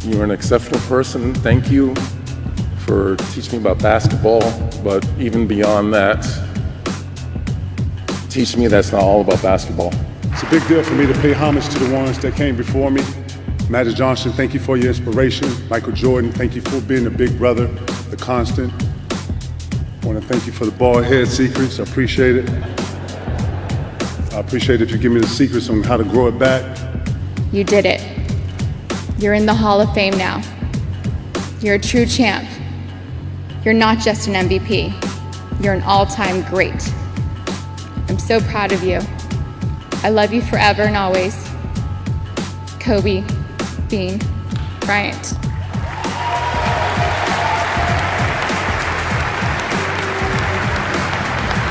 You're an exceptional person. Thank you for teaching me about basketball, but even beyond that, teach me that's not all about basketball. It's a big deal for me to pay homage to the ones that came before me. Magic Johnson, thank you for your inspiration. Michael Jordan, thank you for being the big brother, the constant. I want to thank you for the bald head secrets. I appreciate it. I appreciate it if you give me the secrets on how to grow it back. You did it. You're in the Hall of Fame now. You're a true champ. You're not just an MVP. You're an all-time great. I'm so proud of you. I love you forever and always. Kobe Bean Bryant.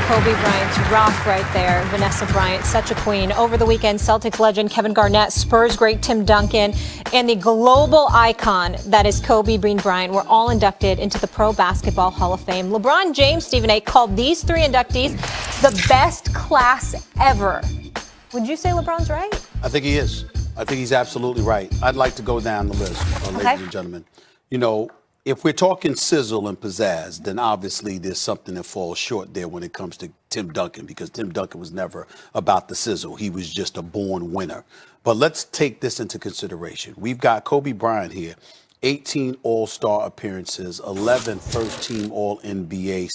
Kobe Bryant's rock right there. Vanessa Bryant, such a queen. Over the weekend, Celtics legend Kevin Garnett, Spurs great Tim Duncan, and the global icon that is Kobe Bean Bryant were all inducted into the Pro Basketball Hall of Fame. LeBron James, Stephen A., called these three inductees the best class ever. Would you say LeBron's right? I think he is. I think he's absolutely right. I'd like to go down the list, ladies and gentlemen. You know, if we're talking sizzle and pizzazz, then obviously there's something that falls short there when it comes to Tim Duncan, because Tim Duncan was never about the sizzle. He was just a born winner. But let's take this into consideration. We've got Kobe Bryant here, 18 All-Star appearances, 11 first-team All-NBA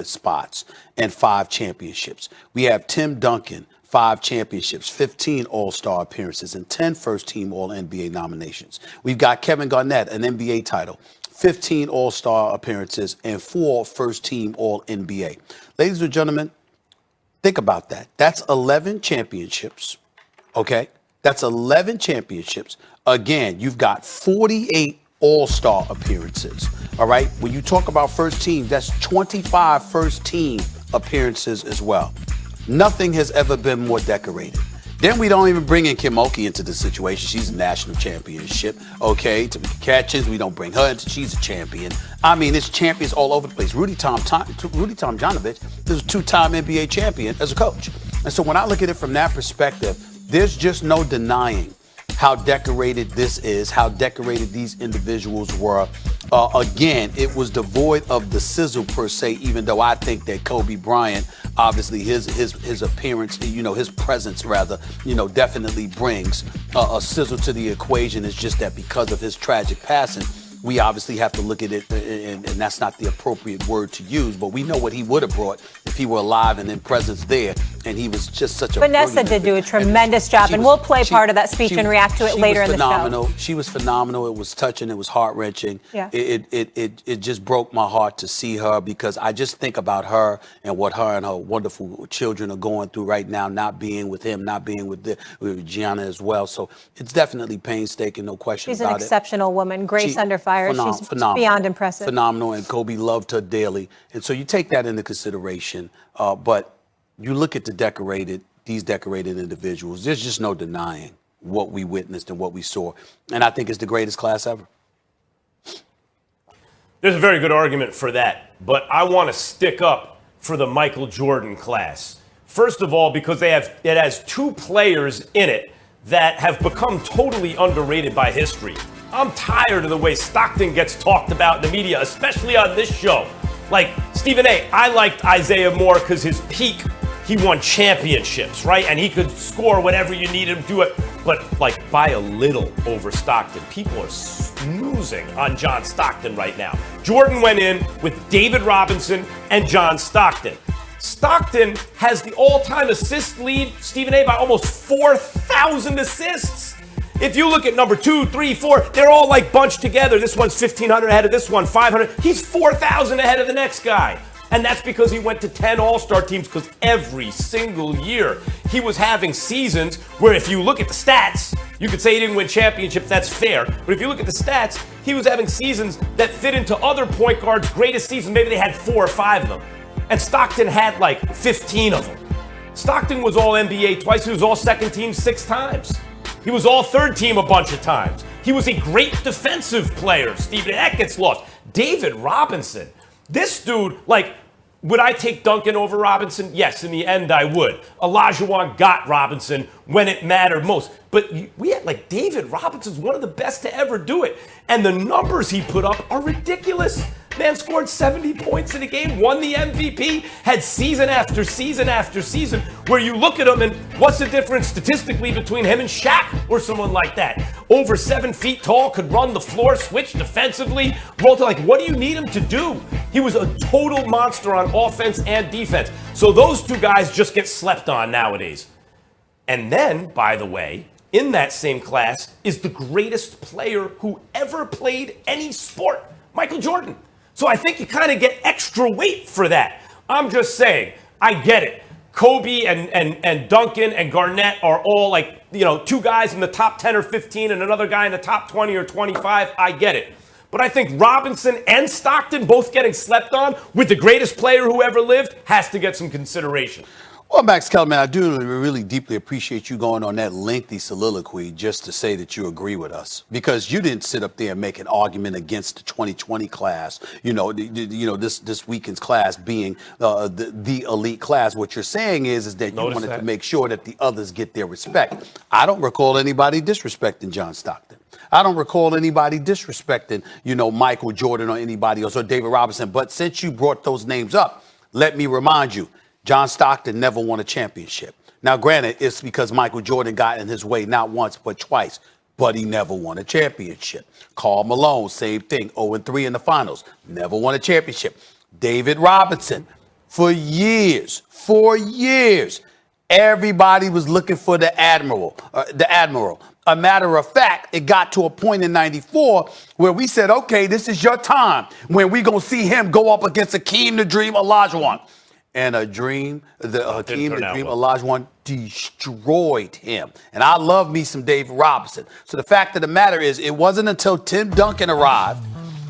spots, and 5 championships. We have Tim Duncan, 5 championships, 15 All-Star appearances, and 10 first-team All-NBA nominations. We've got Kevin Garnett, an NBA title, 15 All-Star appearances, and 4 first-team All-NBA. Ladies and gentlemen, think about that. That's 11 championships, okay? That's 11 championships. Again, you've got 48 All-Star appearances, all right? When you talk about first team, that's 25 first-team appearances as well. Nothing has ever been more decorated. Then we don't even bring in Kim Mulkey into the situation. She's a national championship. Okay, to catches, we don't bring her into. She's a champion. I mean, it's champions all over the place. Rudy Tomjanovich is a 2-time NBA champion as a coach. And so when I look at it from that perspective, there's just no denying how decorated this is, how decorated these individuals were. Again, it was devoid of the sizzle per se, even though I think that Kobe Bryant, obviously his appearance, his presence rather, definitely brings a sizzle to the equation. It's just that because of his tragic passing, we obviously have to look at it, and that's not the appropriate word to use, but we know what he would have brought if he were alive and in presence there, and he was just such a Vanessa did do a tremendous job, and we'll play part of that speech and react to it later in the show. She was phenomenal. It was touching. It was heart-wrenching. Yeah. It just broke my heart to see her, because I just think about her and what her and her wonderful children are going through right now, not being with him, not being with Gianna as well. So it's definitely painstaking, no question about it. She's an exceptional woman, grace under fire. She's beyond impressive. Phenomenal, and Kobe loved her dearly. And so you take that into consideration, but you look at these decorated individuals, there's just no denying what we witnessed and what we saw. And I think it's the greatest class ever. There's a very good argument for that, but I want to stick up for the Michael Jordan class. First of all, because it has 2 players in it that have become totally underrated by history. I'm tired of the way Stockton gets talked about in the media, especially on this show. Like, Stephen A., I liked Isaiah more because his peak, he won championships, right? And he could score whatever you needed him to do it. But, like, by a little over Stockton. People are snoozing on John Stockton right now. Jordan went in with David Robinson and John Stockton. Stockton has the all-time assist lead, Stephen A., by almost 4,000 assists. If you look at number 2, 3, 4, they're all like bunched together. This one's 1,500 ahead of this one, 500. He's 4,000 ahead of the next guy. And that's because he went to 10 All-Star teams, because every single year he was having seasons where, if you look at the stats, you could say he didn't win championships, that's fair. But if you look at the stats, he was having seasons that fit into other point guards' greatest seasons. Maybe they had 4 or 5 of them. And Stockton had like 15 of them. Stockton was all NBA twice. He was all second team 6 times. He was all third team a bunch of times. He was a great defensive player. Stephen, that gets lost. David Robinson. This dude, like, Would I take Duncan over Robinson? Yes, in the end I would. Olajuwon got Robinson when it mattered most. But we had like David Robinson's one of the best to ever do it. And the numbers he put up are ridiculous. Man scored 70 points in a game, won the MVP, had season after season after season where you look at him and what's the difference statistically between him and Shaq or someone like that? Over 7 feet tall, could run the floor, switch defensively, roll to like, what do you need him to do? He was a total monster on offense and defense. So those two guys just get slept on nowadays. And then, by the way, in that same class is the greatest player who ever played any sport, Michael Jordan. So I think you kind of get extra weight for that. I'm just saying, I get it. Kobe and Duncan and Garnett are all like, you know, 2 guys in the top 10 or 15 and another guy in the top 20 or 25. I get it. But I think Robinson and Stockton both getting slept on with the greatest player who ever lived has to get some consideration. Well, Max Kellerman, I do really deeply appreciate you going on that lengthy soliloquy just to say that you agree with us, because you didn't sit up there and make an argument against the 2020 class. This weekend's class being the elite class. What you're saying is that you wanted to make sure that the others get their respect. I don't recall anybody disrespecting John Stockton. I don't recall anybody disrespecting, Michael Jordan or anybody else or David Robinson. But since you brought those names up, let me remind you. John Stockton never won a championship. Now, granted, it's because Michael Jordan got in his way not once but twice, but he never won a championship. Karl Malone, same thing, 0-3 in the finals, never won a championship. David Robinson, for years, everybody was looking for the admiral. A matter of fact, it got to a point in '94 where we said, okay, this is your time when we're going to see him go up against Hakeem the Dream Olajuwon. And Hakeem the Dream Olajuwon destroyed him. And I love me some David Robinson. So the fact of the matter is, it wasn't until Tim Duncan arrived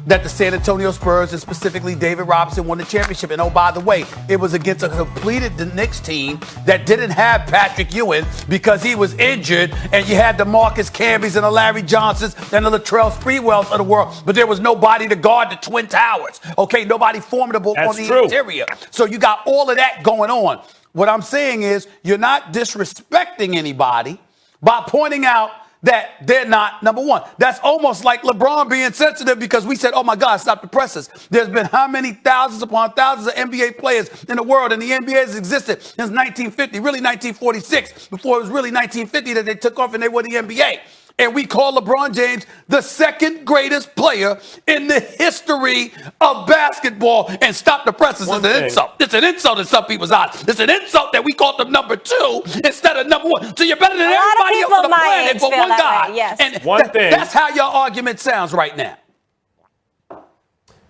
that the San Antonio Spurs and specifically David Robinson won the championship. And oh, by the way, it was against a completed Knicks team that didn't have Patrick Ewing because he was injured, and you had the Marcus Camby's and the Larry Johnsons and the Latrell Sprewells of the world, but there was nobody to guard the Twin Towers. Okay, nobody formidable on the interior. So you got all of that going on. What I'm saying is, you're not disrespecting anybody by pointing out that they're not number one. That's almost like LeBron being sensitive because we said, oh my God, stop the presses. There's been how many thousands upon thousands of NBA players in the world, and the NBA has existed since 1950, really 1946, before it was really 1950 that they took off and they were the NBA. And we call LeBron James the second greatest player in the history of basketball. And stop the presses is an insult. It's an insult in some people's eyes. It's an insult that we called him number 2 instead of number 1. So you're better than everybody else on the planet for one guy. Yes. And that's how your argument sounds right now.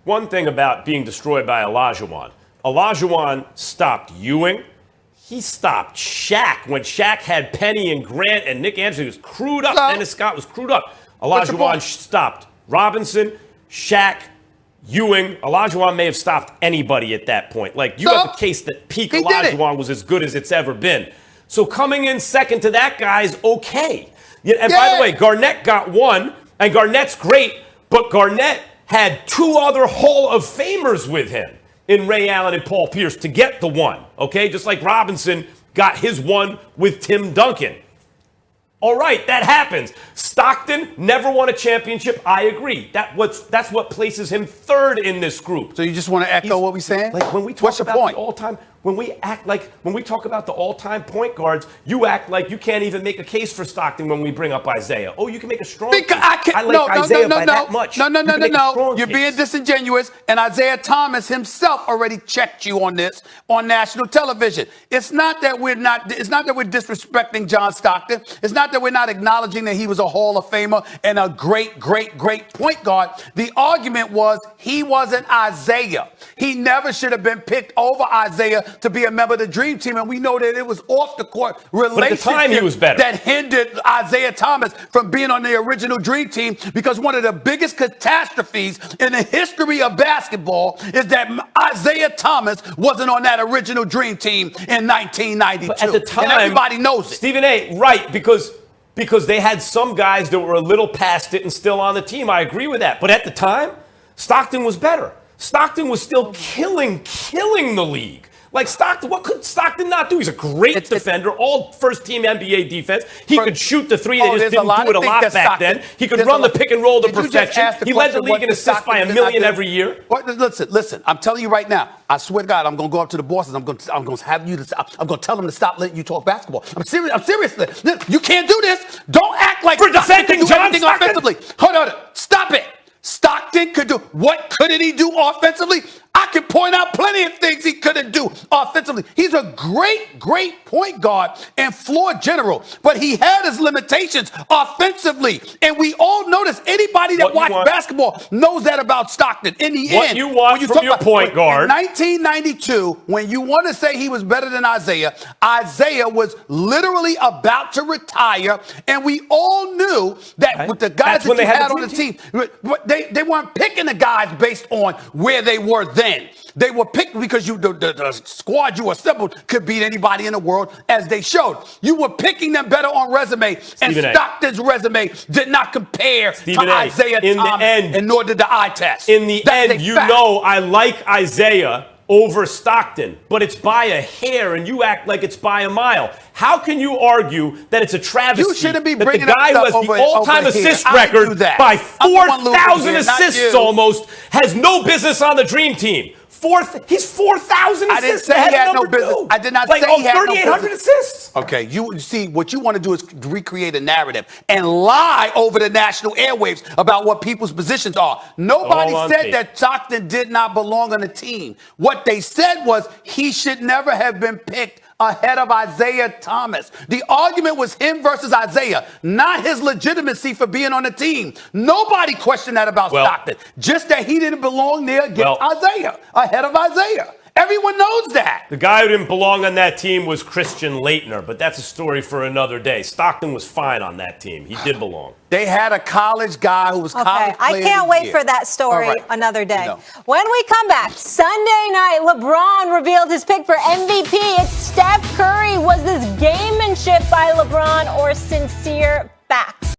One thing about being destroyed by Olajuwon. Olajuwon stopped Ewing. He stopped Shaq when Shaq had Penny and Grant and Nick Anderson. He was crewed up. Dennis Scott was crewed up. Olajuwon stopped Robinson, Shaq, Ewing. Olajuwon may have stopped anybody at that point. Like, you got the case that peak Olajuwon was as good as it's ever been. So coming in second to that guy is okay. And by the way, Garnett got 1, and Garnett's great, but Garnett had 2 other Hall of Famers with him in Ray Allen and Paul Pierce to get the 1, okay? Just like Robinson got his 1 with Tim Duncan. All right, that happens. Stockton never won a championship. I agree. That's what places him 3rd in this group. So you just want to echo what we're saying? Like when we talk about the all-time, when we talk about the all-time point guards, you act like you can't even make a case for Stockton when we bring up Isaiah. Oh, you can make a strong case. I like Isaiah by that much. No. You're being disingenuous, and Isaiah Thomas himself already checked you on this on national television. It's not that we're disrespecting John Stockton. It's not that we're not acknowledging that he was a Hall of Famer and a great point guard. The argument was he wasn't Isaiah. He never should have been picked over Isaiah to be a member of the Dream Team, and we know that it was off the court relationship but at the time he was better. That hindered Isaiah Thomas from being on the original Dream Team, because one of the biggest catastrophes in the history of basketball is that Isaiah Thomas wasn't on that original Dream Team in 1992. But at the time, and everybody knows it. Stephen A., right, because they had some guys that were a little past it and still on the team. I agree with that. But at the time, Stockton was better. Stockton was still killing the league. Like Stockton, what could Stockton not do? He's a great defender, all first-team NBA defense. He could shoot the three. They just didn't do it a lot back then. He could run the pick and roll to perfection. He led the league in assists by 1 million every year. Listen. I'm telling you right now. I swear to God, I'm going to go up to the bosses. I'm going to have you. I'm going to tell them to stop letting you talk basketball. I'm serious. You can't do this. Don't act like for defending John Stockton offensively. Hold on. Stop it. Stockton could do. What couldn't he do offensively? I can point out plenty of things he couldn't do offensively. He's a great point guard and floor general, but he had his limitations offensively. And we all notice, anybody that watched basketball knows that about Stockton. In the what end, you want from your point guard. In 1992, when you want to say he was better than Isaiah was literally about to retire, and we all knew that with the guys that you had on the team, they weren't picking the guys based on where they were then. They were picked because the squad you assembled could beat anybody in the world, as they showed. You were picking them better on resume, and Stockton's resume did not compare to Isaiah Thomas, and nor did the eye test. In the end, I like Isaiah over Stockton, but it's by a hair, and you act like it's by a mile. How can you argue that it's a travesty? You shouldn't be that bringing the guy who has the all-time assist record by 4,000 assists almost has no business on the Dream Team? He's 4,000 assists. I didn't say he had no business. I did not say he had no business. 3,800 assists. Okay, you see, what you want to do is recreate a narrative and lie over the national airwaves about what people's positions are. Nobody said that Stockton did not belong on the team. What they said was he should never have been picked ahead of Isaiah Thomas. The argument was him versus Isaiah, not his legitimacy for being on the team. Nobody questioned that about Stockton. Just that he didn't belong there against Isaiah, ahead of Isaiah. Everyone knows that. The guy who didn't belong on that team was Christian Laettner, but that's a story for another day. Stockton was fine on that team. He did belong. They had a college guy who was college player. I can't wait for that story another day. When we come back, Sunday night, LeBron revealed his pick for MVP. It's Steph Curry. Was this gamemanship by LeBron or sincere facts?